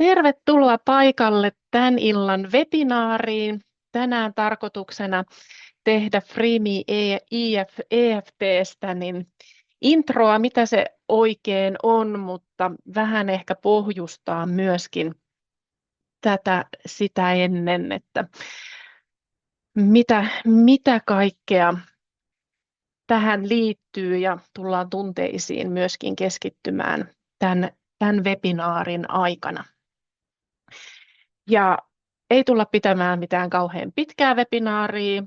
Tervetuloa paikalle tämän illan webinaariin. Tänään tarkoituksena tehdä Freemi EFTstä niin introa, mitä se oikein on, mutta vähän ehkä pohjustaa myöskin sitä ennen, että mitä kaikkea tähän liittyy ja tullaan tunteisiin myöskin keskittymään tämän webinaarin aikana. Ja ei tulla pitämään mitään kauhean pitkää webinaaria,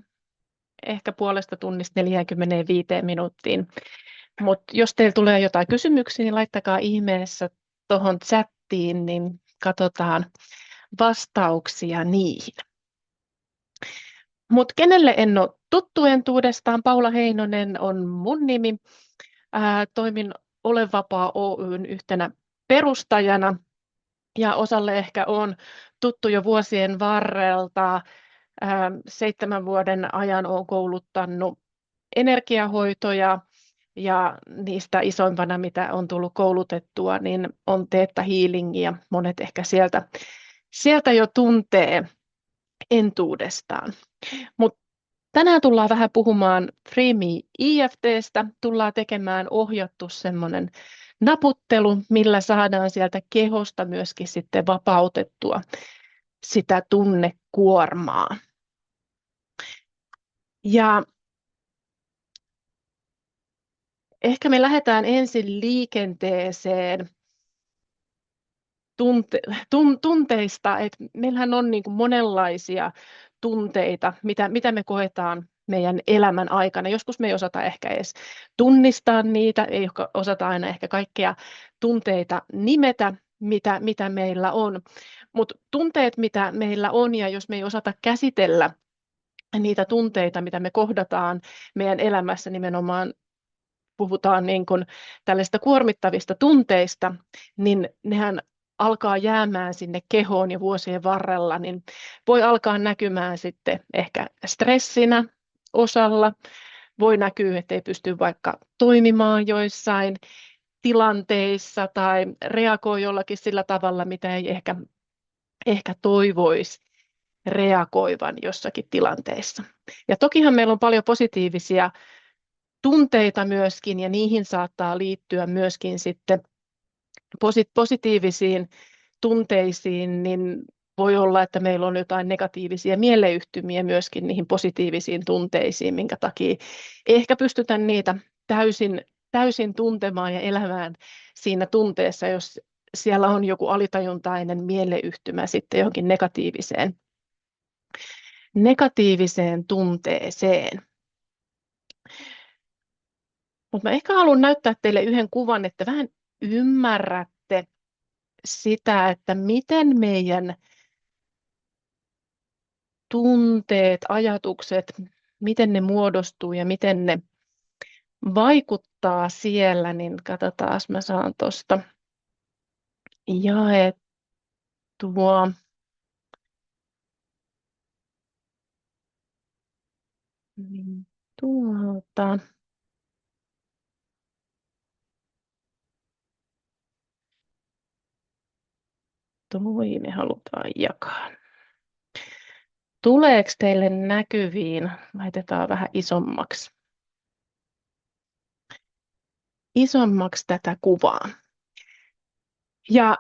ehkä puolesta tunnista 45 minuuttiin. Mutta jos teillä tulee jotain kysymyksiä, niin laittakaa ihmeessä tuohon chattiin, niin katsotaan vastauksia niihin. Mutta kenelle en ole tuttu entuudestaan, Paula Heinonen on mun nimi. Toimin Ole Vapaa Oyn yhtenä perustajana. Ja osalle ehkä on tuttu jo vuosien varrelta. 7 vuoden ajan olen kouluttanut energiahoitoja ja niistä isoimpana, mitä on tullut koulutettua, niin on Theta Healingia. Monet ehkä sieltä jo tuntee entuudestaan. Mutta tänään tullaan vähän puhumaan Freemi EFTstä. Tullaan tekemään ohjattu semmoinen naputtelu, millä saadaan sieltä kehosta myöskin sitten vapautettua sitä tunnekuormaa. Ja ehkä me lähdetään ensin liikenteeseen tunteista, että meillähän on niin kuin monenlaisia tunteita, mitä me koetaan meidän elämän aikana. Joskus me ei osata ehkä edes tunnistaa niitä, ei osata aina ehkä kaikkia tunteita nimetä, mitä meillä on. Mutta tunteet, mitä meillä on, ja jos me ei osata käsitellä niitä tunteita, mitä me kohdataan meidän elämässä, nimenomaan puhutaan niin kuin tällaista kuormittavista tunteista, niin nehän alkaa jäämään sinne kehoon ja vuosien varrella, niin voi alkaa näkymään sitten ehkä stressinä osalla. Voi näkyä, että ei pysty vaikka toimimaan joissain tilanteissa tai reagoi jollakin sillä tavalla, mitä ei ehkä toivoisi reagoivan jossakin tilanteessa. Ja tokihan meillä on paljon positiivisia tunteita myöskin, ja niihin saattaa liittyä myöskin sitten positiivisiin tunteisiin, niin voi olla, että meillä on jotain negatiivisia mieleyhtymiä myöskin niihin positiivisiin tunteisiin, minkä takia ei ehkä pystytä niitä täysin tuntemaan ja elämään siinä tunteessa, jos siellä on joku alitajuntainen mieleyhtymä sitten johonkin negatiiviseen tunteeseen. Mutta mä ehkä haluan näyttää teille yhden kuvan, että vähän ymmärrätte sitä, että miten meidän tunteet, ajatukset, miten ne muodostuu ja miten ne vaikuttaa siellä, niin katsotaan, mä saan tuosta jaettua. Niin tuolta. Toi me halutaan jakaa. Tuleeko teille näkyviin? Laitetaan vähän isommaksi tätä kuvaa. Ja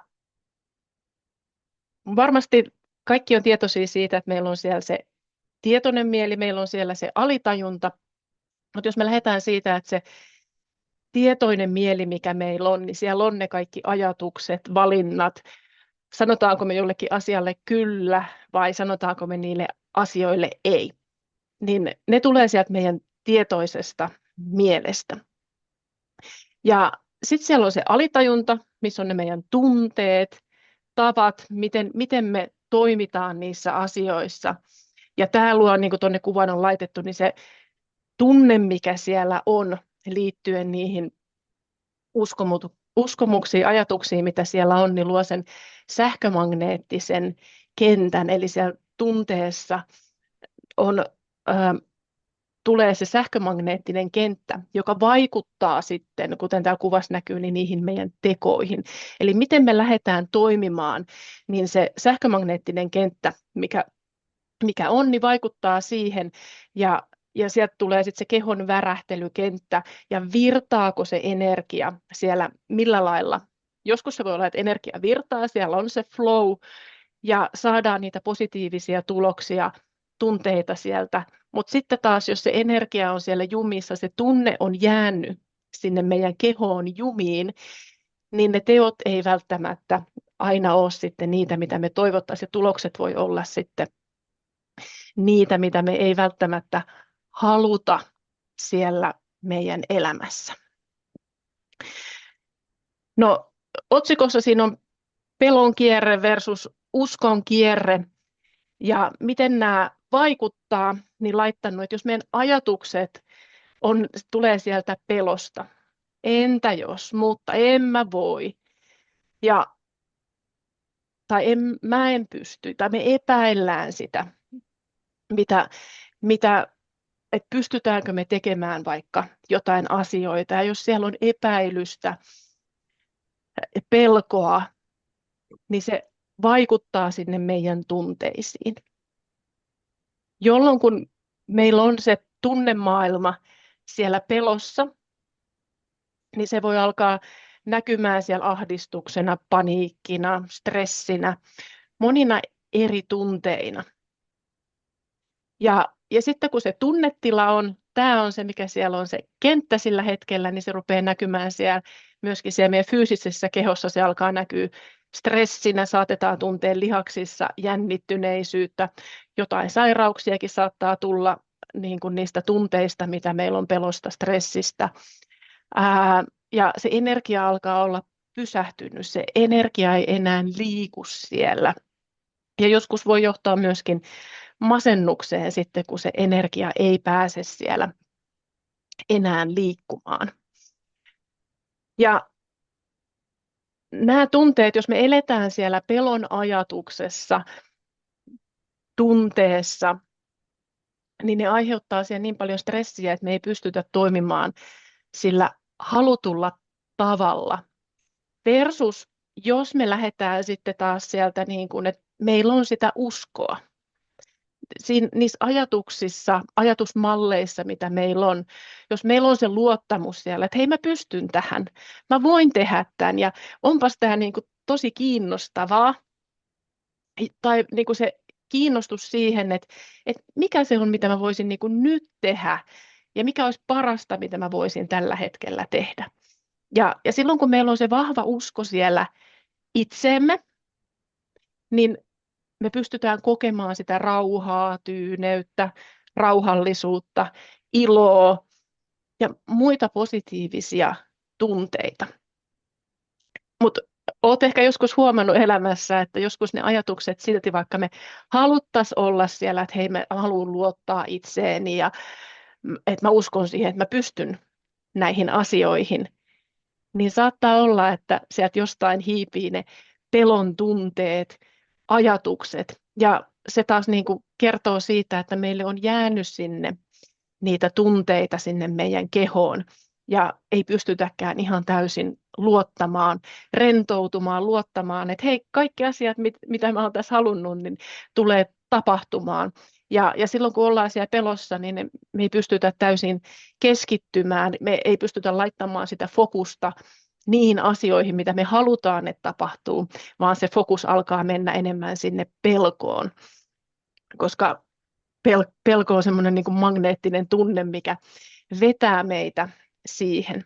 varmasti kaikki on tietoisia siitä, että meillä on siellä se tietoinen mieli, meillä on siellä se alitajunta. Mutta jos me lähdetään siitä, että se tietoinen mieli, mikä meillä on, niin siellä on ne kaikki ajatukset, valinnat. Sanotaanko me jollekin asialle kyllä vai sanotaanko me niille asioille ei. Niin ne tulee sieltä meidän tietoisesta mielestä. Ja sitten siellä on se alitajunta, missä on ne meidän tunteet, tavat, miten me toimitaan niissä asioissa. Ja tämä luo, niin kuin tuonne kuvan on laitettu, niin se tunne, mikä siellä on liittyen niihin uskomuksiin, ajatuksiin, mitä siellä on, niin luo sen sähkömagneettisen kentän. Eli siellä tunteessa on tulee se sähkömagneettinen kenttä, joka vaikuttaa sitten, kuten täällä kuvassa näkyy, niin niihin meidän tekoihin. Eli miten me lähdetään toimimaan, niin se sähkömagneettinen kenttä, mikä on, niin vaikuttaa siihen, ja sieltä tulee sitten se kehon värähtelykenttä, ja virtaako se energia siellä millä lailla. Joskus se voi olla, että energia virtaa, siellä on se flow, ja saadaan niitä positiivisia tuloksia, tunteita sieltä. Mutta sitten taas, jos se energia on siellä jumissa, se tunne on jäänyt sinne meidän kehoon jumiin, niin ne teot ei välttämättä aina ole sitten niitä, mitä me toivottaisiin, ja tulokset voi olla sitten niitä, mitä me ei välttämättä haluta siellä meidän elämässä. No, otsikossa siinä on pelon kierre versus uskon kierre, ja miten nämä vaikuttaa, niin laittanut, että jos meidän ajatukset tulee sieltä pelosta, entä jos, mutta en mä voi, tai mä en pysty, tai me epäillään sitä, että pystytäänkö me tekemään vaikka jotain asioita, ja jos siellä on epäilystä, pelkoa, niin se vaikuttaa sinne meidän tunteisiin. Jolloin kun meillä on se tunnemaailma siellä pelossa, niin se voi alkaa näkymään siellä ahdistuksena, paniikkina, stressinä, monina eri tunteina. Ja sitten kun se tunnetila on, tämä on se, mikä siellä on se kenttä sillä hetkellä, niin se rupeaa näkymään siellä myöskin siellä meidän fyysisessä kehossa. Se alkaa näkyä stressinä, saatetaan tuntea lihaksissa jännittyneisyyttä, jotain sairauksiakin saattaa tulla niin kuin niistä tunteista, mitä meillä on pelosta, stressistä. Ja se energia alkaa olla pysähtynyt, se energia ei enää liiku siellä. Ja joskus voi johtaa myöskin masennukseen sitten, kun se energia ei pääse siellä enää liikkumaan. Ja nämä tunteet, jos me eletään siellä pelon ajatuksessa, tunteessa, niin ne aiheuttaa siellä niin paljon stressiä, että me ei pystytä toimimaan sillä halutulla tavalla. Versus jos me lähdetään sitten taas sieltä, niin kuin, että meillä on sitä uskoa. Niissä ajatuksissa, ajatusmalleissa, mitä meillä on, jos meillä on se luottamus siellä, että hei, mä pystyn tähän, mä voin tehdä tämän, ja onpas tämä niin kuin tosi kiinnostavaa, tai niin kuin se kiinnostus siihen, että mikä se on, mitä mä voisin niin kuin nyt tehdä, ja mikä olisi parasta, mitä mä voisin tällä hetkellä tehdä. Ja silloin, kun meillä on se vahva usko siellä itseemme, niin me pystytään kokemaan sitä rauhaa, tyyneyttä, rauhallisuutta, iloa ja muita positiivisia tunteita. Mutta olet ehkä joskus huomannut elämässä, että joskus ne ajatukset silti, vaikka me haluttaisiin olla siellä, että hei, mä haluan luottaa itseeni ja että mä uskon siihen, että mä pystyn näihin asioihin, niin saattaa olla, että sieltä jostain hiipii ne pelon tunteet, ajatukset, ja se taas niin kuin kertoo siitä, että meille on jäänyt sinne niitä tunteita sinne meidän kehoon, ja ei pystytäkään ihan täysin luottamaan, rentoutumaan, luottamaan, että hei, kaikki asiat, mitä mä oon tässä halunnut, niin tulee tapahtumaan. Ja silloin kun ollaan siellä pelossa, niin me ei pystytä täysin keskittymään, me ei pystytä laittamaan sitä fokusta niihin asioihin, mitä me halutaan, että tapahtuu, vaan se fokus alkaa mennä enemmän sinne pelkoon, koska pelko on semmoinen niin kuin magneettinen tunne, mikä vetää meitä siihen.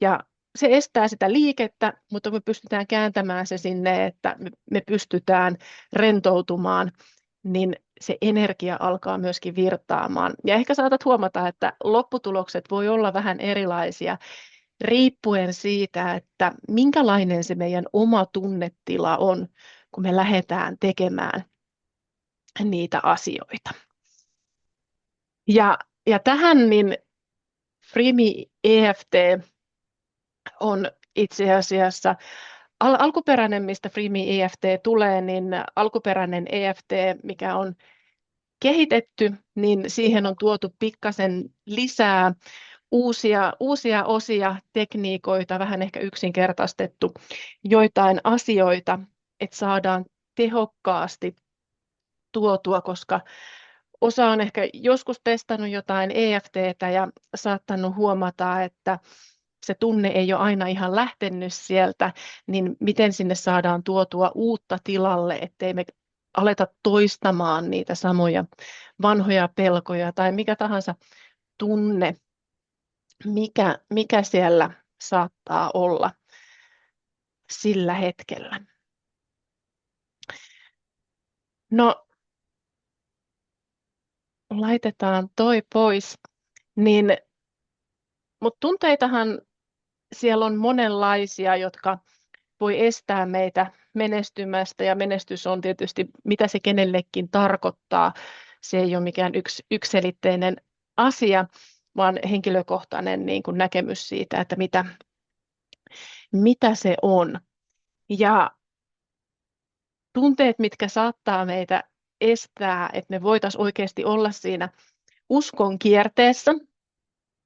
Ja se estää sitä liikettä, mutta me pystytään kääntämään se sinne, että me pystytään rentoutumaan, niin se energia alkaa myöskin virtaamaan. Ja ehkä saatat huomata, että lopputulokset voi olla vähän erilaisia, riippuen siitä, että minkälainen se meidän oma tunnetila on, kun me lähdetään tekemään niitä asioita. Ja tähän niin Freemi EFT on itse asiassa alkuperäinen, mistä Freemi EFT tulee, niin alkuperäinen EFT, mikä on kehitetty, niin siihen on tuotu pikkasen lisää uusia osia, tekniikoita, vähän ehkä yksinkertaistettu joitain asioita, että saadaan tehokkaasti tuotua, koska osa on ehkä joskus testannut jotain EFTtä ja saattanut huomata, että se tunne ei ole aina ihan lähtenyt sieltä, niin miten sinne saadaan tuotua uutta tilalle, ettei me aleta toistamaan niitä samoja vanhoja pelkoja tai mikä tahansa tunne, mikä siellä saattaa olla sillä hetkellä. No, laitetaan toi pois. Mutta tunteitahan siellä on monenlaisia, jotka voi estää meitä menestymästä, ja menestys on tietysti, mitä se kenellekin tarkoittaa. Se ei ole mikään yksiselitteinen asia, vaan henkilökohtainen niin kuin näkemys siitä, että mitä se on. Ja tunteet, mitkä saattaa meitä estää, että me voitaisiin oikeasti olla siinä uskon kierteessä,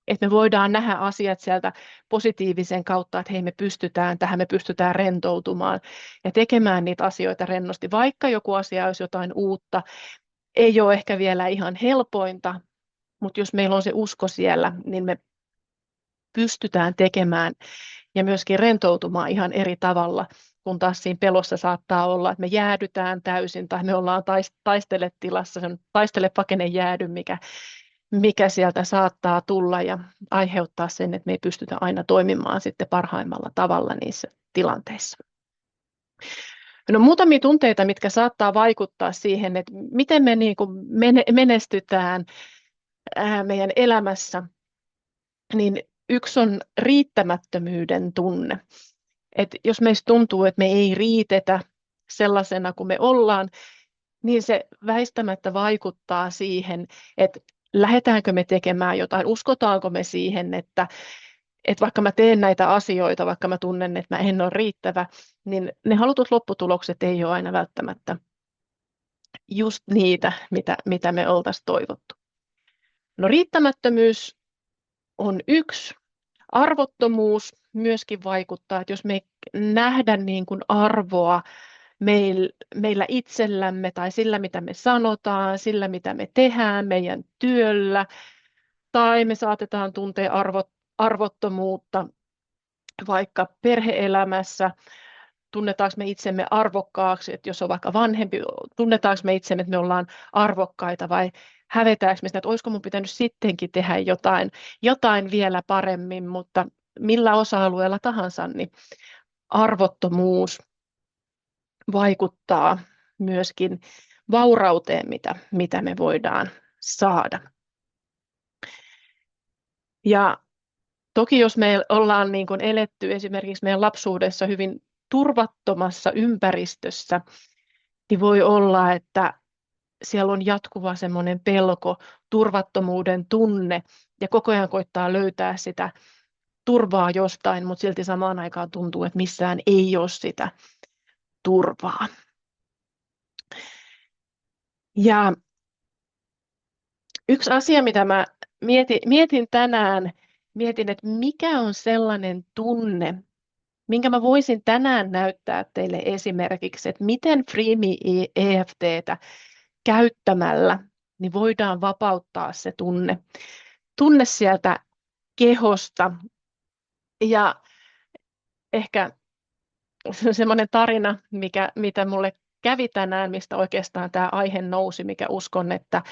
että me voidaan nähdä asiat sieltä positiivisen kautta, että hei, me pystytään tähän, me pystytään rentoutumaan ja tekemään niitä asioita rennosti, vaikka joku asia olisi jotain uutta, ei ole ehkä vielä ihan helpointa, mutta jos meillä on se usko siellä, niin me pystytään tekemään ja myöskin rentoutumaan ihan eri tavalla, kun taas siinä pelossa saattaa olla, että me jäädytään täysin tai me ollaan taisteletilassa, sen taistele pakene jäädy, mikä sieltä saattaa tulla ja aiheuttaa sen, että me ei pystytä aina toimimaan sitten parhaimmalla tavalla niissä tilanteissa. No, muutamia tunteita, mitkä saattaa vaikuttaa siihen, että miten me niin kuin menestytään meidän elämässä, niin yksi on riittämättömyyden tunne. Et jos meistä tuntuu, että me ei riitetä sellaisena kuin me ollaan, niin se väistämättä vaikuttaa siihen, että lähdetäänkö me tekemään jotain, uskotaanko me siihen, että vaikka mä teen näitä asioita, vaikka mä tunnen, että mä en ole riittävä, niin ne halutut lopputulokset ei ole aina välttämättä just niitä, mitä me oltaisiin toivottu. No, riittämättömyys on yksi. Arvottomuus myöskin vaikuttaa, että jos me ei nähdä niin kuin arvoa meillä itsellämme tai sillä, mitä me sanotaan, sillä, mitä me tehdään meidän työllä, tai me saatetaan tuntea arvottomuutta vaikka perhe-elämässä, tunnetaanko me itsemme arvokkaaksi, että jos on vaikka vanhempi, tunnetaanko me itsemme, että me ollaan arvokkaita vai hävetäänkö me sitä, että olisiko mun pitänyt sittenkin tehdä jotain vielä paremmin, mutta millä osa-alueella tahansa, niin arvottomuus vaikuttaa myöskin vaurauteen, mitä me voidaan saada. Ja toki jos me ollaan niin kuin eletty esimerkiksi meidän lapsuudessa hyvin turvattomassa ympäristössä, niin voi olla, että siellä on jatkuva semmoinen pelko, turvattomuuden tunne ja koko ajan koittaa löytää sitä turvaa jostain, mutta silti samaan aikaan tuntuu, että missään ei ole sitä turvaa. Ja yksi asia, mitä mä mietin tänään, että mikä on sellainen tunne, minkä mä voisin tänään näyttää teille esimerkiksi, että miten Freeme EFTtä käyttämällä niin voidaan vapauttaa se tunne sieltä kehosta. Ja ehkä semmoinen tarina, mitä mulle kävi tänään, mistä oikeastaan tämä aihe nousi, mikä uskon, että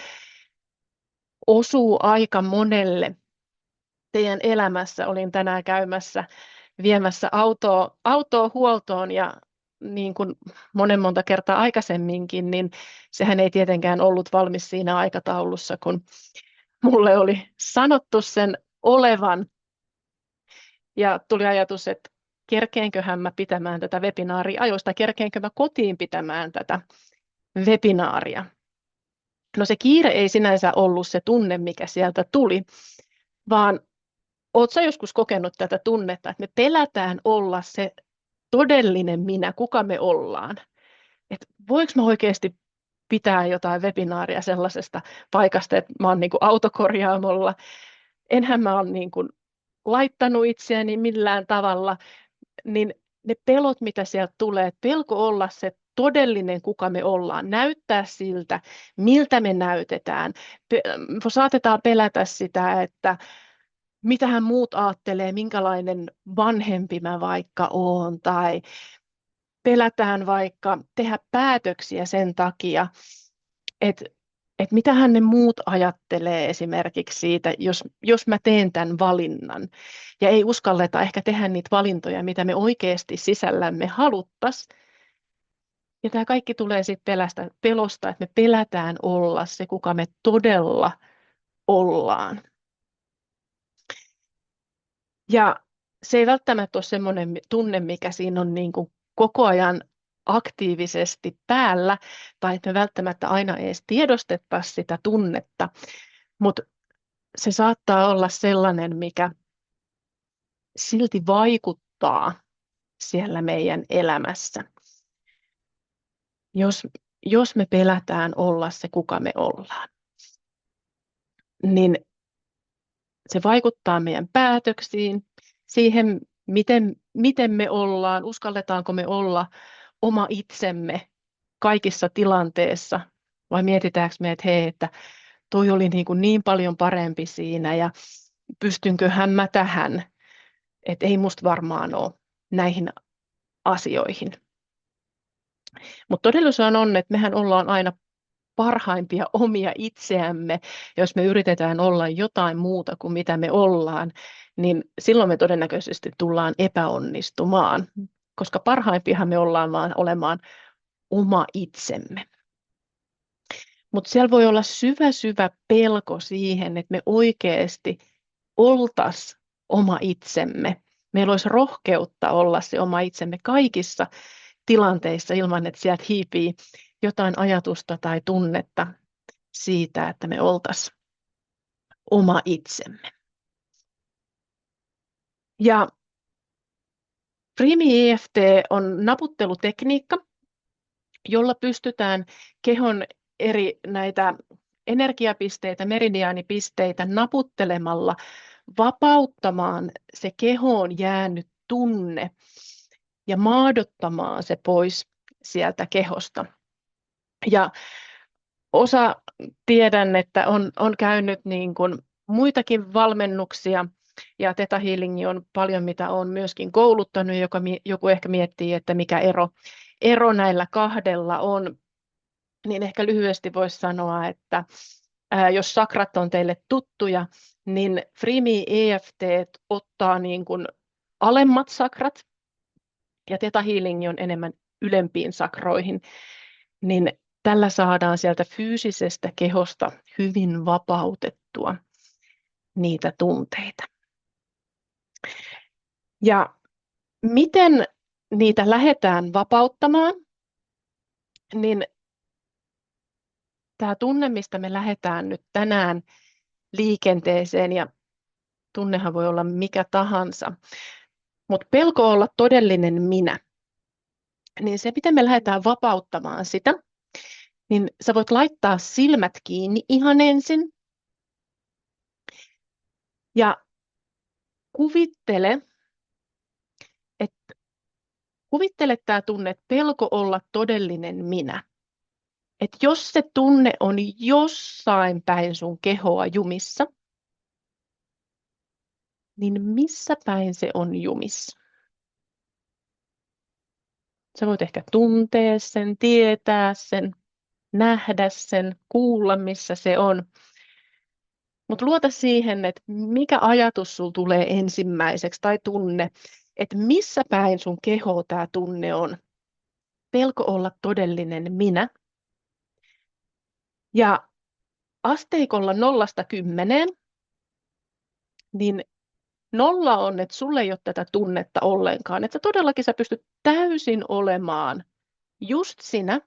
osuu aika monelle teidän elämässä. Olin tänään viemässä autoa huoltoon ja niin kuin monta kertaa aikaisemminkin, niin sehän ei tietenkään ollut valmis siinä aikataulussa, kun mulle oli sanottu sen olevan. Ja tuli ajatus, että kerkeenköhän mä pitämään tätä webinaaria ajoista, kerkeenkö mä kotiin pitämään tätä webinaaria. No, se kiire ei sinänsä ollut se tunne, mikä sieltä tuli, vaan oletko sä joskus kokenut tätä tunnetta, että me pelätään olla se todellinen minä, kuka me ollaan. Että voinko mä oikeasti pitää jotain webinaaria sellaisesta paikasta, että mä oon niin kuin autokorjaamolla. Enhän mä ole niin kuin laittanut itseäni millään tavalla, niin ne pelot, mitä sieltä tulee, pelko olla se todellinen, kuka me ollaan, näyttää siltä, miltä me näytetään. Saatetaan pelätä sitä, että mitähän muut ajattelee, minkälainen vanhempi mä vaikka oon, tai pelätään vaikka tehdä päätöksiä sen takia, että mitähän ne muut ajattelee esimerkiksi siitä, jos mä teen tämän valinnan. Ja ei uskalleta ehkä tehdä niitä valintoja, mitä me oikeasti sisällämme haluttaisiin. Ja tämä kaikki tulee sitten pelosta, että me pelätään olla se, kuka me todella ollaan. Ja se ei välttämättä ole semmoinen tunne, mikä siinä on niin kuin koko ajan aktiivisesti päällä, tai että me välttämättä aina edes tiedostettaisiin sitä tunnetta, mutta se saattaa olla sellainen, mikä silti vaikuttaa siellä meidän elämässä. Jos me pelätään olla se, kuka me ollaan, niin se vaikuttaa meidän päätöksiin, siihen, miten me ollaan, uskalletaanko me olla oma itsemme kaikissa tilanteissa, vai mietitäänkö me, että hei, että toi oli niin paljon parempi siinä, ja pystynköhän mä tähän, että ei musta varmaan ole näihin asioihin. Mutta todellisuus on, että mehän ollaan aina parhaimpia omia itseämme. Jos me yritetään olla jotain muuta kuin mitä me ollaan, niin silloin me todennäköisesti tullaan epäonnistumaan, koska parhaimpiahan me ollaan vaan olemaan oma itsemme. Mutta siellä voi olla syvä pelko siihen, että me oikeasti oltaisiin oma itsemme. Meillä olisi rohkeutta olla se oma itsemme kaikissa tilanteissa ilman, että sieltä hiipii jotain ajatusta tai tunnetta siitä, että me oltaisiin oma itsemme. Ja Freemi EFT on naputtelutekniikka, jolla pystytään kehon eri näitä energiapisteitä, meridiaanipisteitä naputtelemalla vapauttamaan se kehoon jäänyt tunne ja maadottamaan se pois sieltä kehosta. Ja tiedän, että on käynyt niin kuin muitakin valmennuksia, ja Theta Healing on paljon, mitä olen myöskin kouluttanut, joku ehkä miettii, että mikä ero näillä kahdella on, niin ehkä lyhyesti voisi sanoa, että jos sakrat on teille tuttuja, niin Freemi EFT ottaa niin kuin alemmat sakrat, ja Theta Healing on enemmän ylempiin sakroihin, niin tällä saadaan sieltä fyysisestä kehosta hyvin vapautettua niitä tunteita. Ja miten niitä lähdetään vapauttamaan, niin tämä tunne, mistä me lähdetään nyt tänään liikenteeseen, ja tunnehan voi olla mikä tahansa, mutta pelko olla todellinen minä, niin se, miten me lähdetään vapauttamaan sitä, niin sä voit laittaa silmät kiinni ihan ensin, ja kuvittele tämä tunne, että pelko olla todellinen minä. Että jos se tunne on jossain päin sun kehoa jumissa, niin missä päin se on jumissa? Sä voit ehkä tuntea sen, tietää sen, nähdä sen, kuulla missä se on. Mutta luota siihen, että mikä ajatus sul tulee ensimmäiseksi tai tunne, että missä päin sun kehoa tämä tunne on. Pelko olla todellinen minä. Ja asteikolla 0–10, niin 0 on, että sulle ei ole tätä tunnetta ollenkaan. Että todellakin sä pystyt täysin olemaan just sinä,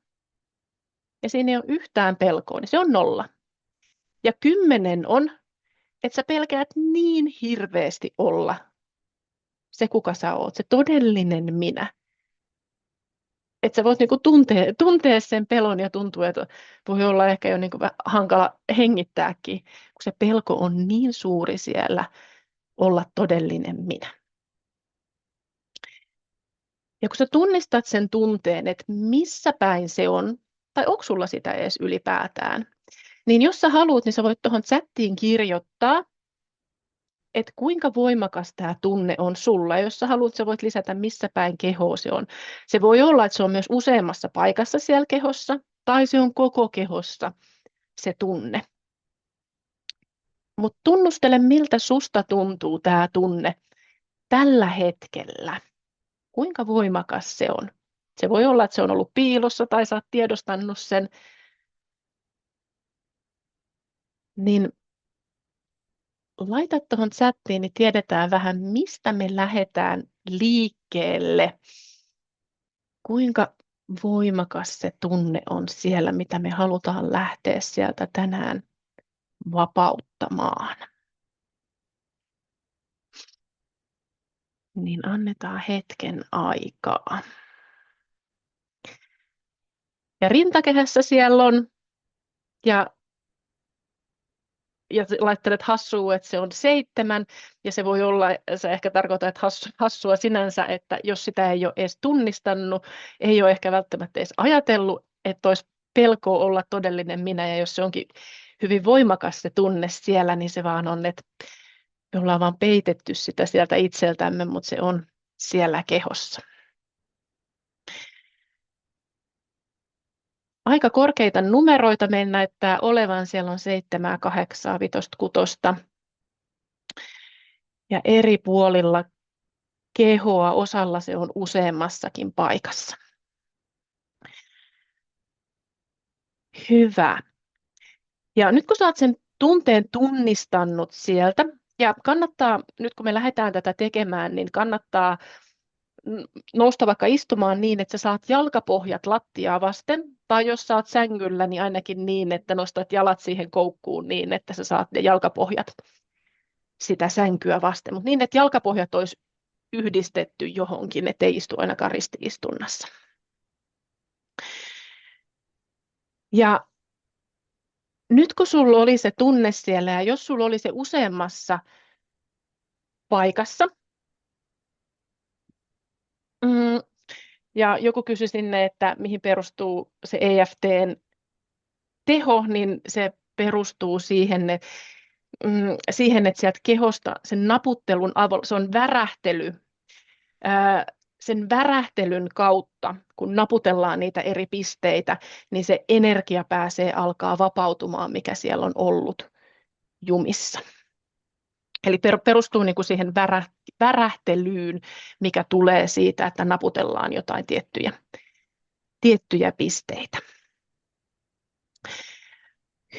ja siinä ei ole yhtään pelkoa, niin se on 0. Ja 10 on, että sä pelkäät niin hirveästi olla se, kuka sä oot, se todellinen minä. että sä voit niinku tuntea sen pelon ja tuntuu, että voi olla ehkä jo niinku vähän hankala hengittääkin, kun se pelko on niin suuri siellä olla todellinen minä. Ja kun sä tunnistat sen tunteen, että missä päin se on, tai onko sulla sitä edes ylipäätään, niin jos sä haluat, niin sä voit tuohon chattiin kirjoittaa, että kuinka voimakas tämä tunne on sulla. Ja jos sä haluat, sä voit lisätä, missä päin kehoa se on. Se voi olla, että se on myös useammassa paikassa siellä kehossa, tai se on koko kehossa se tunne. Mutta tunnustele, miltä susta tuntuu tämä tunne tällä hetkellä. Kuinka voimakas se on. Se voi olla, että se on ollut piilossa tai sä oot tiedostanut sen. Niin laita tuohon chattiin, niin tiedetään vähän, mistä me lähdetään liikkeelle. Kuinka voimakas se tunne on siellä, mitä me halutaan lähteä sieltä tänään vapauttamaan. Niin annetaan hetken aikaa. Ja rintakehässä siellä on, ja laittelet hassua, että se on 7, ja se voi olla, sä ehkä tarkoitat hassua sinänsä, että jos sitä ei ole edes tunnistanut, ei ole ehkä välttämättä edes ajatellut, että olisi pelkoa olla todellinen minä, ja jos se onkin hyvin voimakas se tunne siellä, niin se vaan on, että me ollaan vaan peitetty sitä sieltä itseltämme, mutta se on siellä kehossa. Aika korkeita numeroita meillä näyttää olevan. Siellä on 7, 8, 5, 6. Ja eri puolilla kehoa osalla se on useammassakin paikassa. Hyvä. Ja nyt kun sä oot sen tunteen tunnistanut sieltä, ja kannattaa, nyt kun me lähdetään tätä tekemään, niin kannattaa nousta vaikka istumaan niin, että sä saat jalkapohjat lattiaa vasten, tai jos sä oot sängyllä, niin ainakin niin, että nostat jalat siihen koukkuun niin, että sä saat ne jalkapohjat sitä sänkyä vasten, mutta niin, että jalkapohjat olisi yhdistetty johonkin, ettei istu ainakaan risti-istunnassa. Ja nyt kun sulla oli se tunne siellä, ja jos sulla oli se useammassa paikassa, ja joku kysyi sinne, että mihin perustuu se EFTn teho, niin se perustuu siihen, että sieltä kehosta sen naputtelun avulla, se on värähtely, sen värähtelyn kautta, kun naputellaan niitä eri pisteitä, niin se energia alkaa vapautumaan, mikä siellä on ollut jumissa. Eli perustuu niin kuin siihen värähtelyyn, mikä tulee siitä, että naputellaan jotain tiettyjä pisteitä.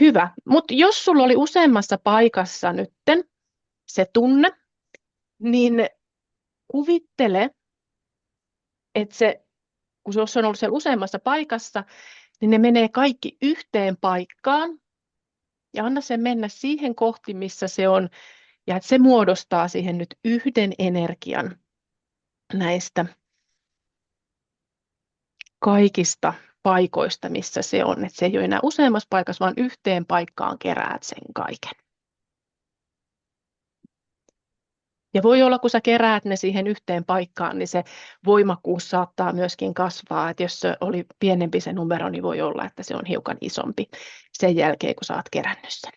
Hyvä, mutta jos sulla oli useammassa paikassa nytten se tunne, niin kuvittele, että kun se on ollut siellä useammassa paikassa, niin ne menee kaikki yhteen paikkaan ja anna sen mennä siihen kohti, missä se on, ja että se muodostaa siihen nyt yhden energian näistä kaikista paikoista, missä se on. Että se ei ole enää useammassa paikassa, vaan yhteen paikkaan keräät sen kaiken. Ja voi olla, kun sä keräät ne siihen yhteen paikkaan, niin se voimakkuus saattaa myöskin kasvaa. Että jos se oli pienempi se numero, niin voi olla, että se on hiukan isompi sen jälkeen, kun sä oot kerännyt sen.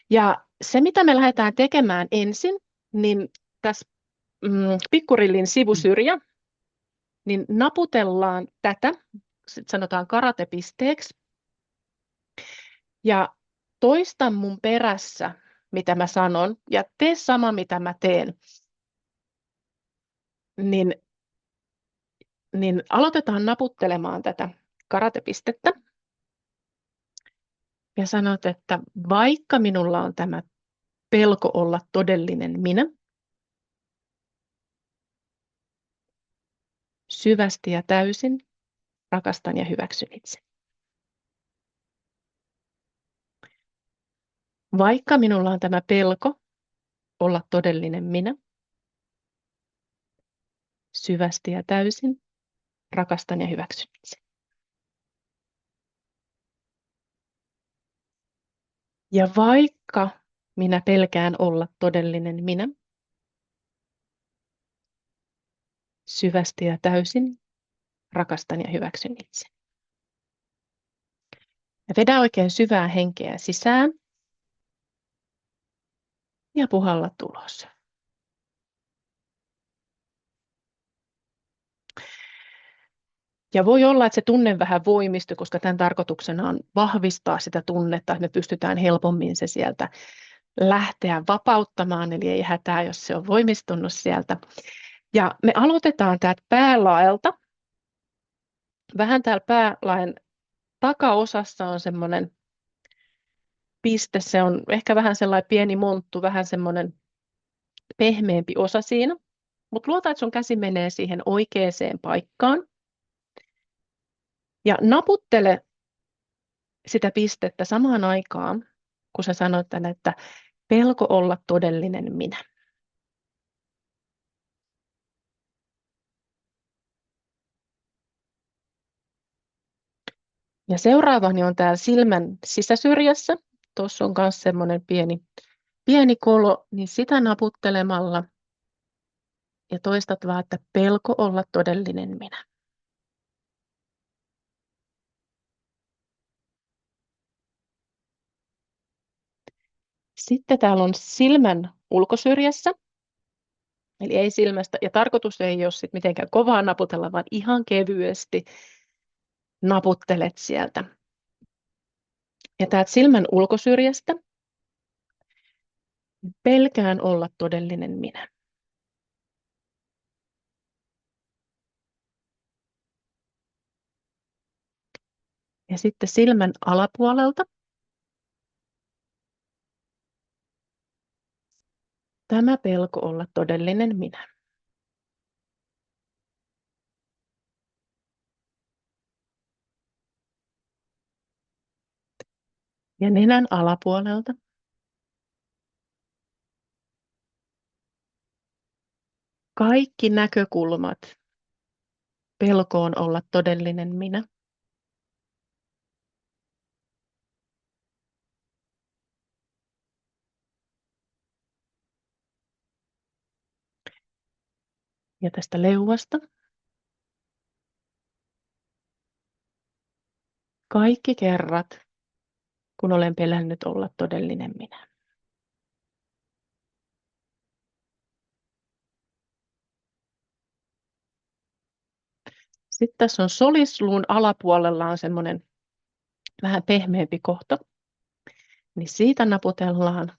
Ja se, mitä me lähdetään tekemään ensin, niin tässä pikkurillin sivusyrjä, niin naputellaan tätä, sanotaan karatepisteeksi, ja toista mun perässä, mitä mä sanon, ja tee sama, mitä mä teen, niin aloitetaan naputtelemaan tätä karatepistettä, ja sanot, että vaikka minulla on tämä pelko olla todellinen minä, syvästi ja täysin rakastan ja hyväksyn itse. Vaikka minulla on tämä pelko olla todellinen minä, syvästi ja täysin rakastan ja hyväksyn itseni. Ja vaikka minä pelkään olla todellinen minä, syvästi ja täysin rakastan ja hyväksyn itseni. Ja vedä oikein syvää henkeä sisään ja puhalla ulos. Ja voi olla, että se tunne vähän voimistuu, koska tämän tarkoituksena on vahvistaa sitä tunnetta, että me pystytään helpommin se sieltä lähteä vapauttamaan, eli ei hätää, jos se on voimistunut sieltä. Ja me aloitetaan täältä päälaelta. Vähän täällä päälaen takaosassa on semmoinen piste, se on ehkä vähän sellainen pieni monttu, vähän semmoinen pehmeämpi osa siinä. Mutta luota, että sun käsi menee siihen oikeaan paikkaan. Ja naputtele sitä pistettä samaan aikaan, kun sä sanoit tänne, että pelko olla todellinen minä. Ja seuraavani on täällä silmän sisäsyrjässä. Tuossa on myös semmoinen pieni kolo, niin sitä naputtelemalla ja toistat vaan, että pelko olla todellinen minä. Sitten täällä on silmän ulkosyrjässä, eli ei silmästä, ja tarkoitus ei ole sit mitenkään kovaa naputella, vaan ihan kevyesti naputtelet sieltä. Ja täältä silmän ulkosyrjästä pelkään olla todellinen minä. Ja sitten silmän alapuolelta tämä pelko olla todellinen minä. Ja nenän alapuolelta kaikki näkökulmat pelkoon olla todellinen minä. Ja tästä leuasta kaikki kerrat, kun olen pelännyt olla todellinen minä. Sitten tässä on solisluun alapuolella on semmoinen vähän pehmeämpi kohta, niin siitä naputellaan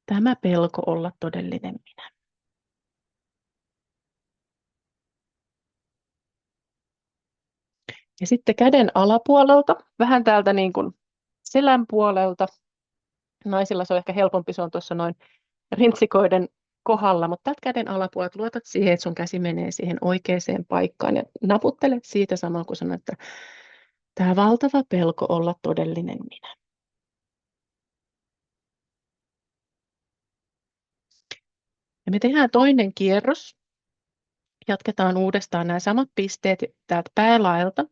tämä pelko olla todellinen minä. Ja sitten käden alapuolelta, vähän täältä niin kuin selän puolelta, naisilla se on ehkä helpompi, se on tuossa noin rintsikoiden kohdalla, mutta täältä käden alapuolelta luotat siihen, että sun käsi menee siihen oikeaan paikkaan ja naputtelet siitä samalla kun sanoit, että tämä valtava pelko olla todellinen minä. Ja me tehdään toinen kierros. Jatketaan uudestaan nämä samat pisteet täältä päälaelta.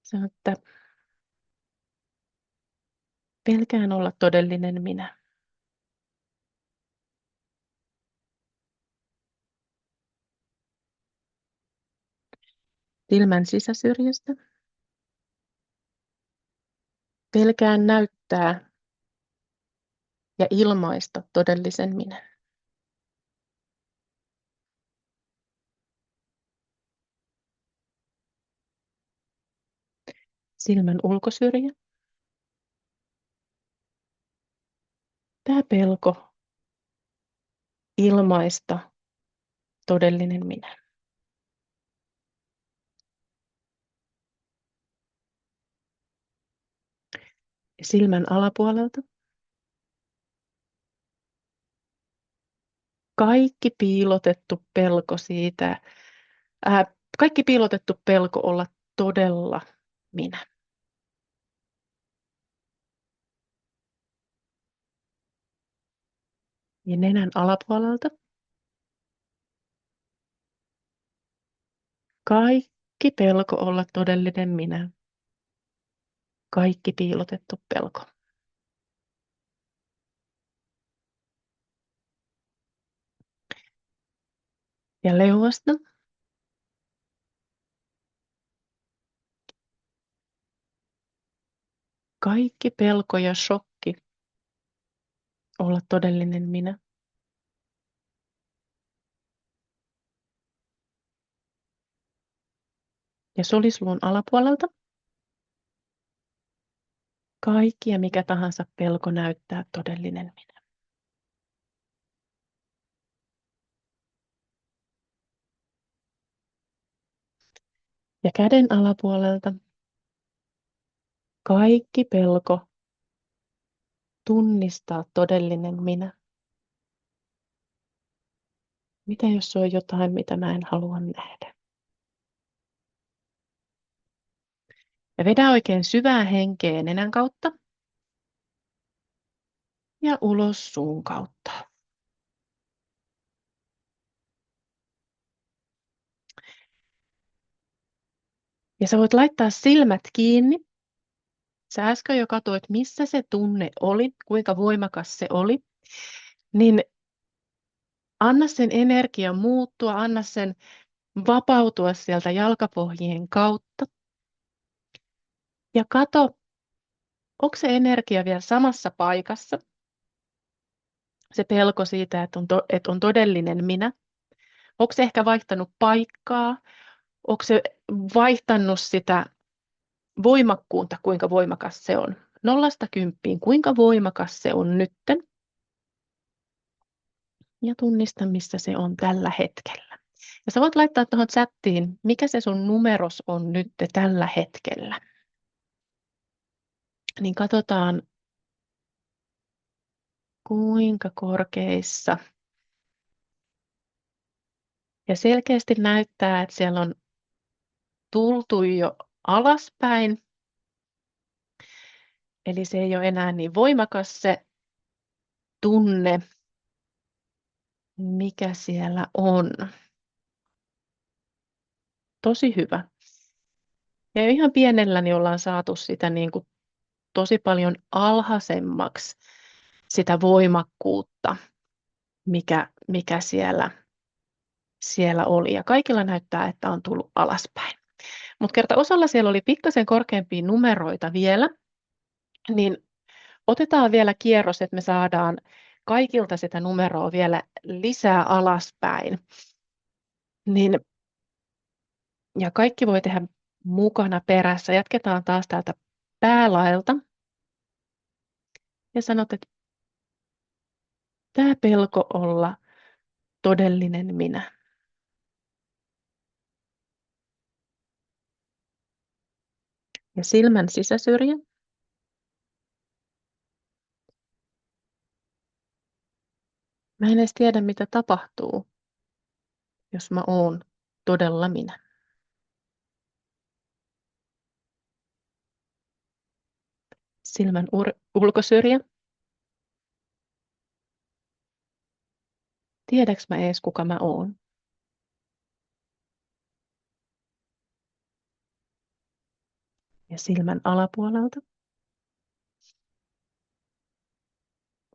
Sano, että pelkään olla todellinen minä. Silmän sisäsyrjästä. Pelkään näyttää ja ilmaista todellisen minä. Silmän ulkosyrjä. Tämä pelko ilmaista todellinen minä. Silmän alapuolelta. Kaikki piilotettu pelko siitä, kaikki piilotettu pelko olla todella minä. Ja nenän alapuolelta. Kaikki pelko olla todellinen minä. Kaikki piilotettu pelko. Ja leuasta. Kaikki pelko ja shokki olla todellinen minä. Ja solisluun alapuolelta. Kaikki ja mikä tahansa pelko näyttää todellinen minä. Ja käden alapuolelta. Kaikki pelko tunnistaa todellinen minä. Mitä jos se on jotain, mitä mä en halua nähdä? Ja vedä oikein syvää henkeä nenän kautta ja ulos suun kautta. Ja sä voit laittaa silmät kiinni. Sä äsken jo katsoit, missä se tunne oli, kuinka voimakas se oli. Niin anna sen energian muuttua, anna sen vapautua sieltä jalkapohjien kautta. Ja kato, onko se energia vielä samassa paikassa? Se pelko siitä, että on todellinen minä. Onko se ehkä vaihtanut paikkaa? Onko se vaihtanut sitä voimakkuutta, kuinka voimakas se on? 0–10, kuinka voimakas se on nytten? Ja tunnista, missä se on tällä hetkellä. Ja sä voit laittaa tuohon chattiin, mikä se sun numeros on nyt tällä hetkellä. Niin katsotaan, kuinka korkeissa. Ja selkeästi näyttää, että siellä on tultu jo alaspäin. Eli se ei ole enää niin voimakas se tunne, mikä siellä on. Tosi hyvä. Ja ihan pienelläni ollaan saatu sitä niin kuin tosi paljon alhaisemmaksi, sitä voimakkuutta, mikä siellä oli. Ja kaikilla näyttää, että on tullut alaspäin. Mutta kerta osalla siellä oli pikkasen korkeampia numeroita vielä, niin otetaan vielä kierros, että me saadaan kaikilta sitä numeroa vielä lisää alaspäin. Ja kaikki voi tehdä mukana perässä. Jatketaan taas täältä päälaelta. Ja sanot, että tämä pelko olla todellinen minä. Ja silmän sisäsyrjä. Mä en edes tiedä, mitä tapahtuu, jos mä oon todella minä. Silmän ulkosyrjä. Tiedäks mä edes, kuka mä oon? Ja silmän alapuolelta.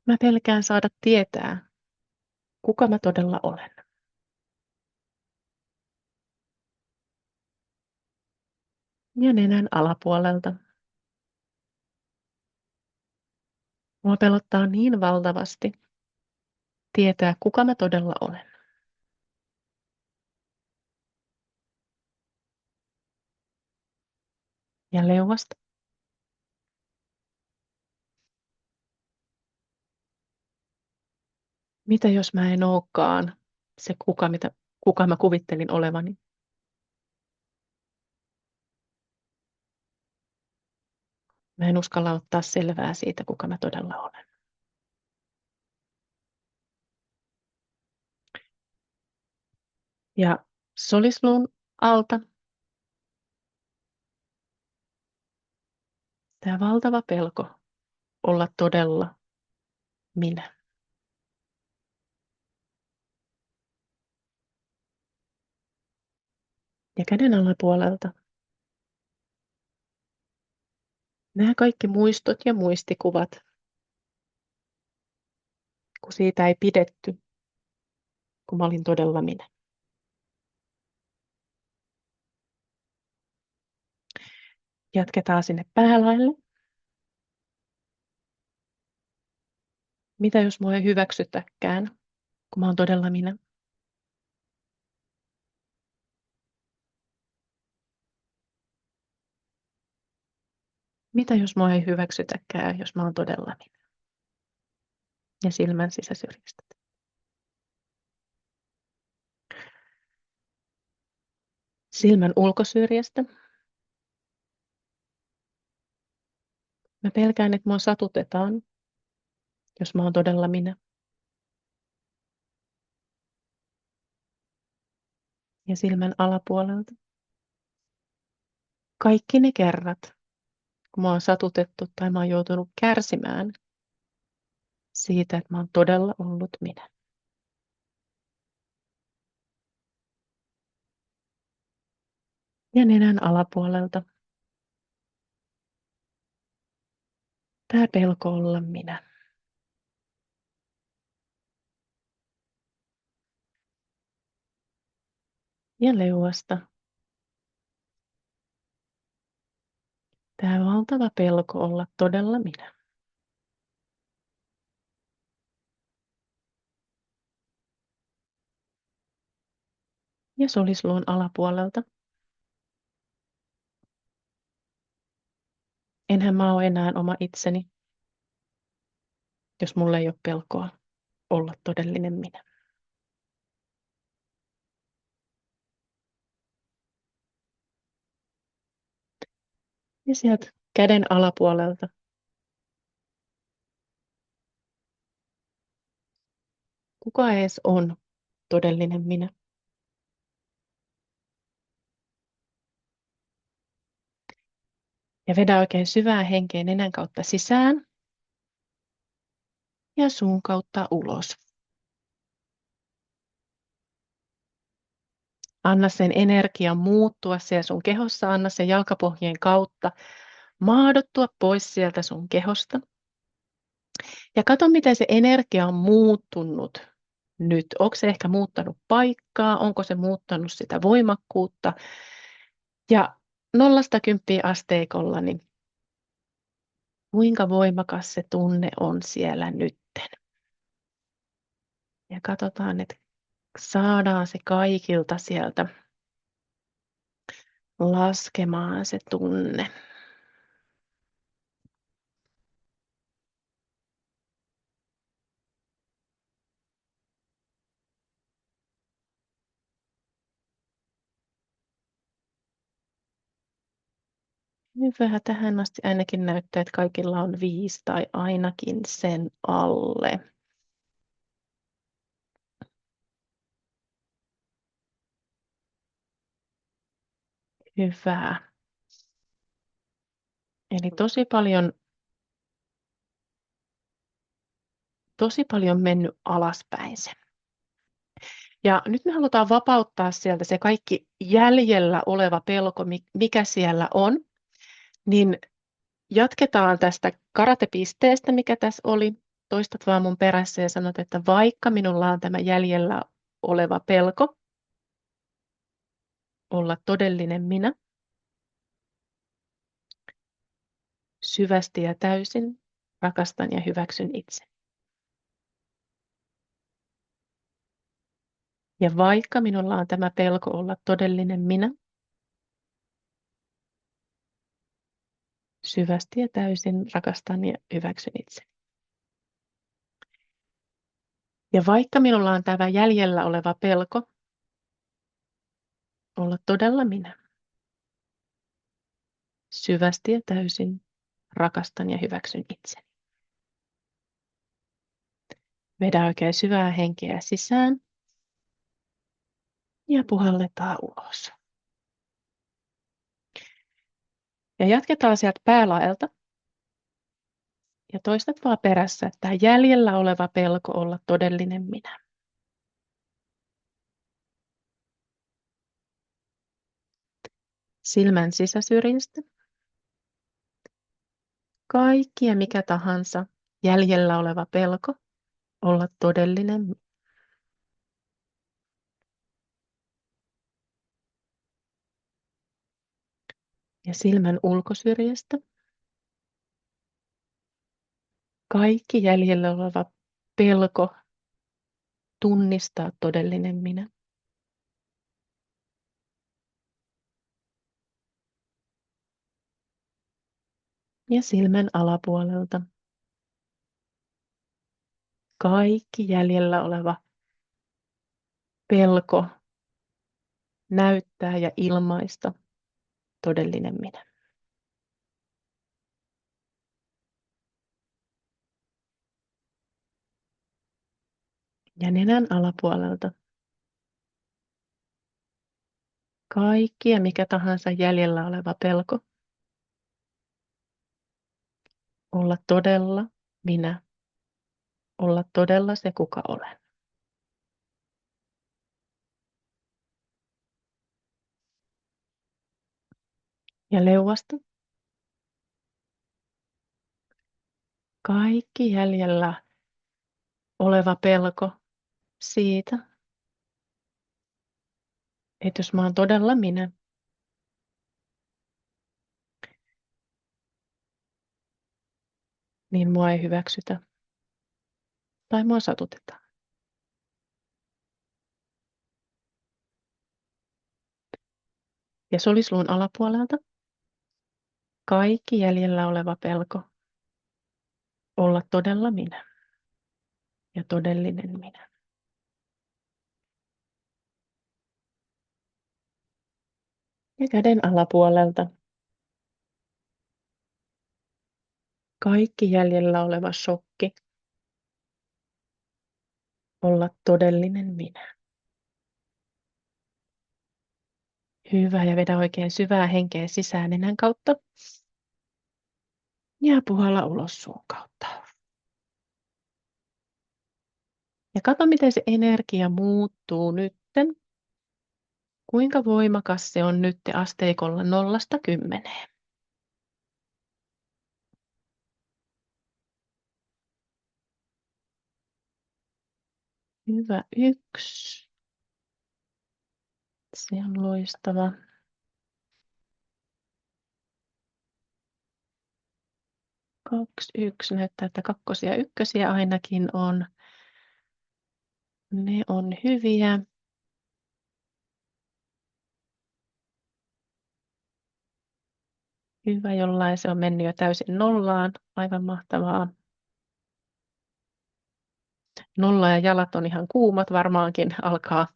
Mä pelkään saada tietää, kuka mä todella olen. Ja nenän alapuolelta. Mua pelottaa niin valtavasti tietää, kuka mä todella olen. Ja leuasta. Mitä jos mä en olekaan se kuka mä kuvittelin olevani? Mä en uskalla ottaa selvää siitä, kuka mä todella olen. Ja solisluun alta tämä valtava pelko olla todella minä. Ja käden alapuolelta nämä kaikki muistot ja muistikuvat, kun siitä ei pidetty, kun mä olin todella minä. Jatketaan sinne päälaille. Mitä jos mua ei hyväksytäkään, kun mä oon todella minä? Mitä jos mua ei hyväksytäkään, jos mä oon todella minä? Ja silmän sisäsyrjistä. Silmän ulkosyrjästä. Mä pelkään, että mua satutetaan, jos mä oon todella minä. Ja silmän alapuolelta. Kaikki ne kerrat, kun mä oon satutettu tai mä oon joutunut kärsimään siitä, että mä oon todella ollut minä. Ja nenän alapuolelta. Tää pelko olla minä. Ja leuasta. Tää valtava pelko olla todella minä. Ja solisluun alapuolelta. Enhän mä ole enää oma itseni, jos mulla ei ole pelkoa olla todellinen minä. Ja sieltä käden alapuolelta. Kuka edes on todellinen minä? Ja vedä oikein syvää henkeä nenän kautta sisään ja suun kautta ulos. Anna sen energian muuttua siellä sun kehossa, anna sen jalkapohjien kautta maadottua pois sieltä sun kehosta. Ja katso, miten se energia on muuttunut nyt. Onko se ehkä muuttanut paikkaa, onko se muuttanut sitä voimakkuutta. Ja 0–10 asteikolla, niin kuinka voimakas se tunne on siellä nytten. Ja katsotaan, että saadaan se kaikilta sieltä laskemaan se tunne. Hyvä, tähän asti ainakin näyttää, että kaikilla on 5 tai ainakin sen alle. Hyvä. Eli tosi paljon mennyt alaspäin se. Ja nyt me halutaan vapauttaa sieltä se kaikki jäljellä oleva pelko, mikä siellä on. Niin jatketaan tästä karatepisteestä, mikä tässä oli. Toistat vaan mun perässä ja sanot, että vaikka minulla on tämä jäljellä oleva pelko olla todellinen minä, syvästi ja täysin rakastan ja hyväksyn itse. Ja vaikka minulla on tämä pelko olla todellinen minä, syvästi ja täysin rakastan ja hyväksyn itse. Ja vaikka minulla on tämä jäljellä oleva pelko olla todella minä, syvästi ja täysin rakastan ja hyväksyn itseni. Vedä oikein syvää henkeä sisään ja puhalletaan ulos. Ja jatketaan sieltä päälaelta. Ja toistat vaan perässä, että tämä jäljellä oleva pelko olla todellinen minä. silmän sisäsyrjistä. Kaikki ja mikä tahansa jäljellä oleva pelko olla todellinen. Ja silmän ulkosyrjästä. Kaikki jäljellä oleva pelko tunnistaa todellinen minä. Ja silmän alapuolelta. Kaikki jäljellä oleva pelko näyttää ja ilmaista todellinen minä. Ja nenän alapuolelta. Kaikki ja mikä tahansa jäljellä oleva pelko olla todella minä. Olla todella se, kuka olen. Ja leuasta. Kaikki jäljellä oleva pelko siitä, että jos mä oon todella minä, niin mua ei hyväksytä tai mua satutetaan. Ja solisluun alapuolelta kaikki jäljellä oleva pelko olla todella minä ja todellinen minä. Ja käden alapuolelta kaikki jäljellä oleva shokki olla todellinen minä. Hyvä, ja vedä oikein syvää henkeä sisään nenän kautta. Ja puhalla ulos suun kautta. Ja katso, miten se energia muuttuu nytten. Kuinka voimakas se on nyt asteikolla 0–10. Hyvä, 1. Se on loistava. 2, 1. Näyttää, että 2 ja 1 ainakin on. Ne on hyviä. Hyvä, jollain se on mennyt jo täysin nollaan. Aivan mahtavaa. 0 ja jalat on ihan kuumat, varmaankin alkaa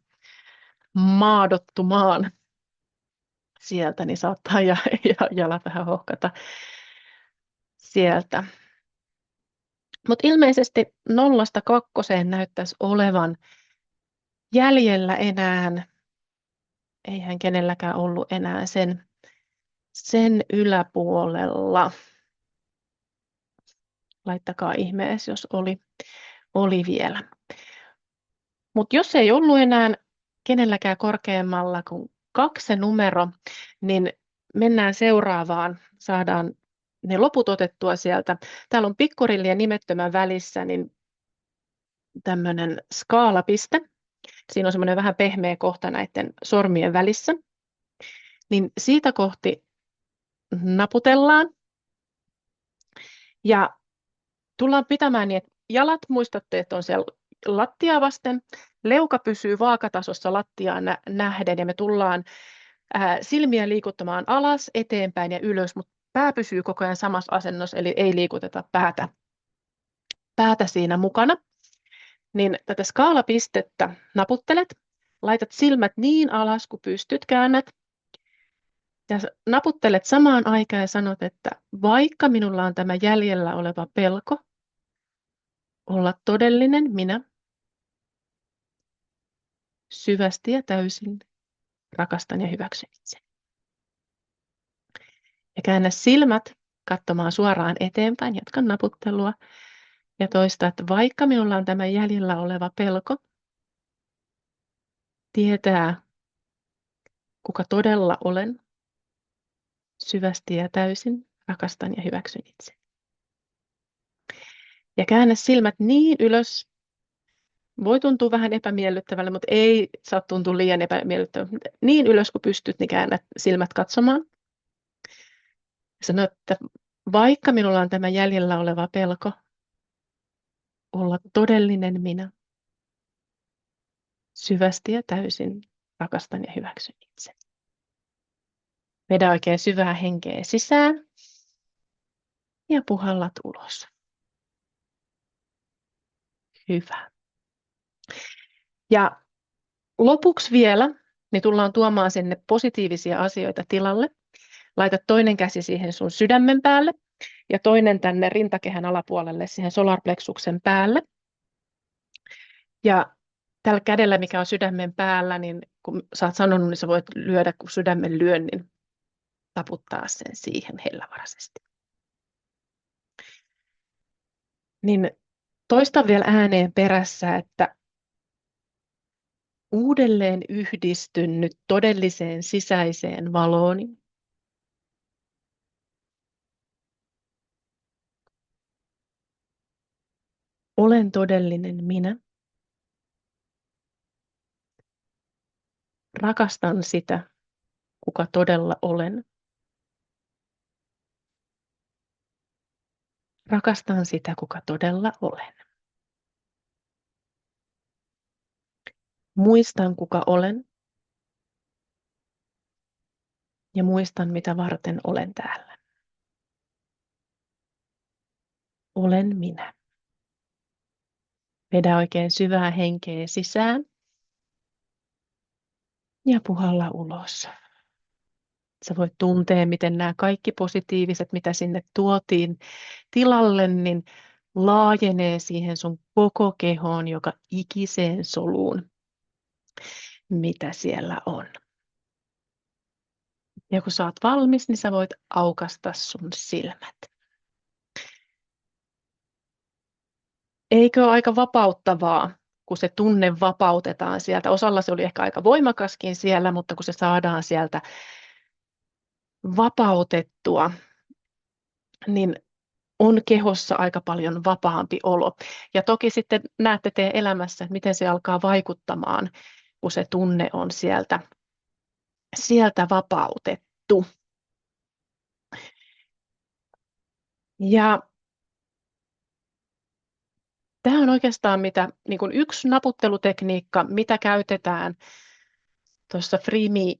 maadottumaan sieltä, niin saattaa ja jalat vähän hohkata sieltä. Mutta ilmeisesti 0–2 näyttäisi olevan jäljellä enää, eihän kenelläkään ollut enää sen yläpuolella. Laittakaa ihmeessä, jos oli vielä. Mutta jos ei ollut enää kenelläkään korkeammalla kuin 2 se numero, niin mennään seuraavaan. Saadaan ne loput otettua sieltä. Täällä on pikkurilli ja nimettömän välissä niin tämmöinen skaalapiste. Siinä on semmoinen vähän pehmeä kohta näiden sormien välissä. Niin siitä kohti naputellaan. Ja tullaan pitämään niin, että jalat muistatte, että on siellä lattiaa vasten. Leuka pysyy vaakatasossa lattiaan nähden ja me tullaan silmiä liikuttamaan alas, eteenpäin ja ylös, mutta pää pysyy koko ajan samassa asennossa, eli ei liikuteta päätä siinä mukana. Niin tätä skaalapistettä naputtelet, laitat silmät niin alas kuin pystyt, käännät ja naputtelet samaan aikaan ja sanot, että vaikka minulla on tämä jäljellä oleva pelko olla todellinen minä, syvästi ja täysin rakastan ja hyväksyn itseni. Ja käännä silmät katsomaan suoraan eteenpäin, jatka naputtelua ja toista, että vaikka minulla on tämä jäljellä oleva pelko, tietää, kuka todella olen, Syvästi ja täysin rakastan ja hyväksyn itse. Ja käännä silmät niin ylös. Voi tuntua vähän epämiellyttävälle, mutta ei saa tuntua liian epämiellyttävältä. Niin ylös kuin pystyt, niin käännät silmät katsomaan. Sano, että vaikka minulla on tämä jäljellä oleva pelko, olla todellinen minä, syvästi ja täysin rakastan ja hyväksyn itse. Vedä oikein syvää henkeä sisään ja puhallat ulos. Hyvä. Ja lopuksi vielä, niin tullaan tuomaan sinne positiivisia asioita tilalle. Laita toinen käsi siihen sun sydämen päälle ja toinen tänne rintakehän alapuolelle siihen solarplexuksen päälle. Ja tällä kädellä, mikä on sydämen päällä, niin kun sä oot sanonut, niin sä voit lyödä, kun sydämen lyön, niin taputtaa sen siihen hellävaraisesti. Niin toista vielä ääneen perässä, että uudelleen yhdistyn nyt todelliseen sisäiseen valooni. Olen todellinen minä. Rakastan sitä, kuka todella olen. Rakastan sitä, kuka todella olen. Muistan, kuka olen. Ja muistan, mitä varten olen täällä. Olen minä. Vedä oikein syvää henkeä sisään. Ja puhalla ulos. Sä voit tuntea, miten nämä kaikki positiiviset, mitä sinne tuotiin tilalle, niin laajenee siihen sun koko kehoon, joka ikiseen soluun, mitä siellä on. Ja kun sä oot valmis, niin sä voit aukaista sun silmät. Eikö ole aika vapauttavaa, kun se tunne vapautetaan sieltä? Osalla se oli ehkä aika voimakaskin siellä, mutta kun se saadaan sieltä vapautettua, niin on kehossa aika paljon vapaampi olo. Ja toki sitten näette teidän elämässä, että miten se alkaa vaikuttamaan, kun se tunne on sieltä vapautettu. Ja tämä on oikeastaan niin kuin yksi naputtelutekniikka, mitä käytetään tuossa FreeMe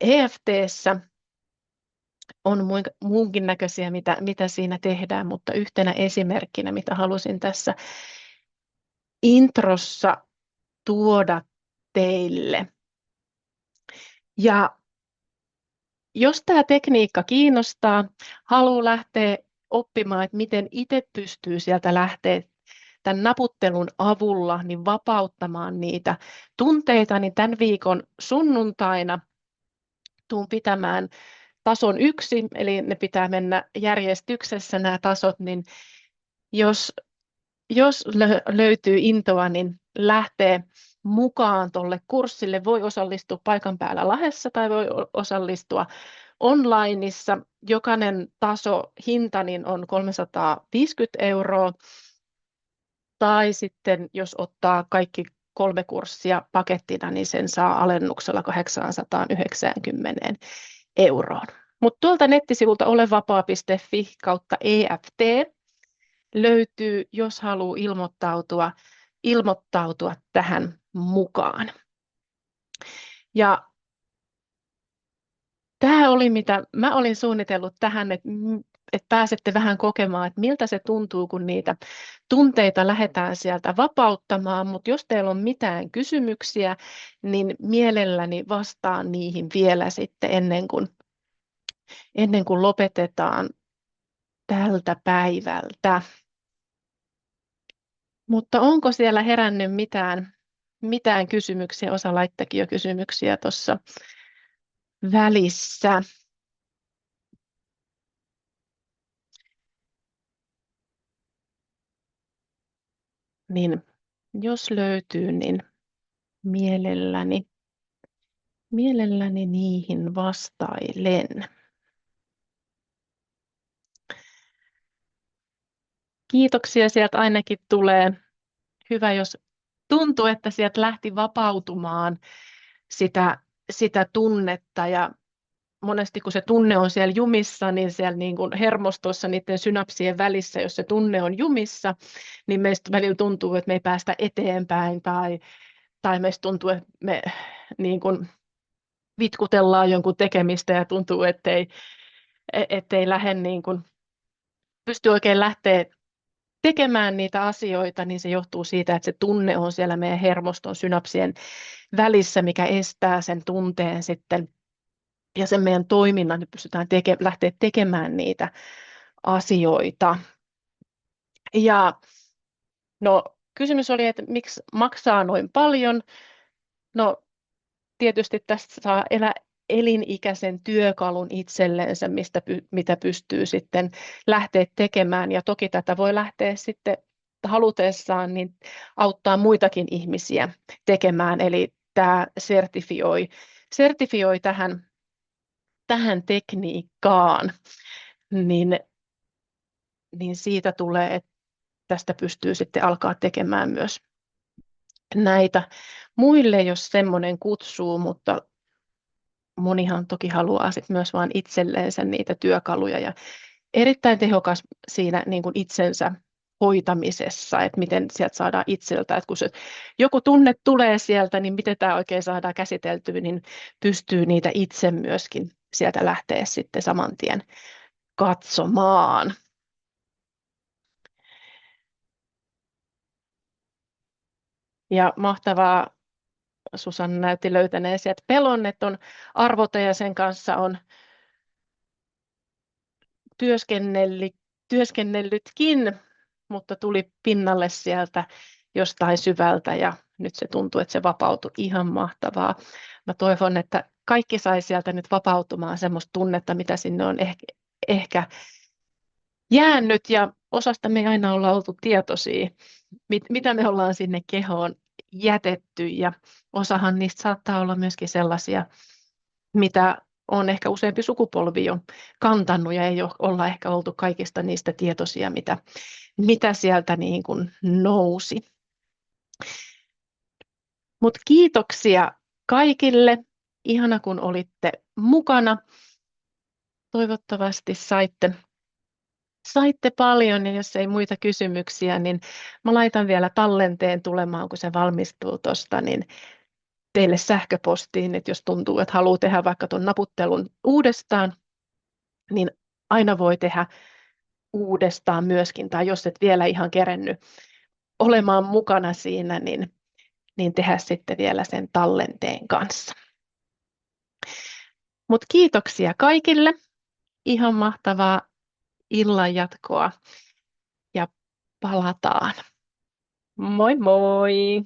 EFT:ssä. On muunkin näköisiä, mitä siinä tehdään, mutta yhtenä esimerkkinä, mitä halusin tässä introssa tuoda teille. Ja jos tämä tekniikka kiinnostaa, haluaa lähteä oppimaan, että miten itse pystyy sieltä lähteä tämän naputtelun avulla niin vapauttamaan niitä tunteita, niin tämän viikon sunnuntaina tuun pitämään tason 1, eli ne pitää mennä järjestyksessä nämä tasot, niin jos löytyy intoa, niin lähtee mukaan tuolle kurssille. Voi osallistua paikan päällä Lahdessa tai voi osallistua onlineissa. Jokainen hinta niin on 350 €. Tai sitten jos ottaa kaikki 3 kurssia pakettina, niin sen saa alennuksella 890 €. Mutta tuolta nettisivulta olevapaa.fi/EFT löytyy, jos haluaa ilmoittautua tähän mukaan. Ja tämä oli, mitä mä olin suunnitellut tähän, että pääsette vähän kokemaan, että miltä se tuntuu, kun niitä tunteita lähdetään sieltä vapauttamaan. Mutta jos teillä on mitään kysymyksiä, niin mielelläni vastaan niihin vielä sitten ennen kuin lopetetaan tältä päivältä. Mutta onko siellä herännyt mitään kysymyksiä? Osa laittakin jo kysymyksiä tuossa välissä. Niin jos löytyy, niin mielelläni niihin vastailen. Kiitoksia sieltä ainakin tulee. Hyvä, jos tuntuu, että sieltä lähti vapautumaan sitä tunnetta ja monesti kun se tunne on siellä jumissa, niin siellä niin kuin hermostossa niiden synapsien välissä, jos se tunne on jumissa, niin meistä välillä tuntuu, että me ei päästä eteenpäin tai meistä tuntuu, että me niin kuin vitkutellaan jonkun tekemistä ja tuntuu, ettei lähde niin kuin, pysty oikein lähteä tekemään niitä asioita, niin se johtuu siitä, että se tunne on siellä meidän hermoston synapsien välissä, mikä estää sen tunteen sitten ja sen meidän toiminnan, että pystytään lähteä tekemään niitä asioita. Ja no, kysymys oli, että miksi maksaa noin paljon? No, tietysti tästä saa elinikäisen työkalun itsellensä, mitä pystyy sitten lähteä tekemään. Ja toki tätä voi lähteä sitten halutessaan niin auttaa muitakin ihmisiä tekemään. Eli tämä sertifioi tähän tekniikkaan, niin siitä tulee, että tästä pystyy sitten alkaa tekemään myös näitä muille, jos semmoinen kutsuu, mutta monihan toki haluaa sit myös vain itselleensä niitä työkaluja ja erittäin tehokas siinä niin kuin itsensä hoitamisessa, että miten sieltä saadaan itseltä, että kun se joku tunne tulee sieltä, niin miten tämä oikein saadaan käsiteltyä, niin pystyy niitä itse myöskin sieltä lähteä sitten saman tien katsomaan. Ja mahtavaa, Susanna näytti löytäneen sieltä pelon, että on arvota ja sen kanssa on työskennellytkin, mutta tuli pinnalle sieltä jostain syvältä ja nyt se tuntuu, että se vapautui. Ihan mahtavaa. Mä toivon, että kaikki sai sieltä nyt vapautumaan semmoista tunnetta, mitä sinne on ehkä jäänyt ja osasta me ei aina olla oltu tietoisia, mitä me ollaan sinne kehoon jätetty ja osahan niistä saattaa olla myöskin sellaisia, mitä on ehkä useampi sukupolvi jo kantanut ja ei olla ehkä oltu kaikista niistä tietoisia, mitä sieltä niin kuin nousi. Mutta kiitoksia kaikille. Ihana, kun olitte mukana. Toivottavasti saitte paljon ja jos ei muita kysymyksiä, niin mä laitan vielä tallenteen tulemaan, kun se valmistuu tuosta, niin teille sähköpostiin, että jos tuntuu, että haluaa tehdä vaikka tuon naputtelun uudestaan, niin aina voi tehdä uudestaan myöskin, tai jos et vielä ihan kerennyt olemaan mukana siinä, niin tehdä sitten vielä sen tallenteen kanssa. Mutta kiitoksia kaikille, ihan mahtavaa illan jatkoa ja palataan. Moi moi!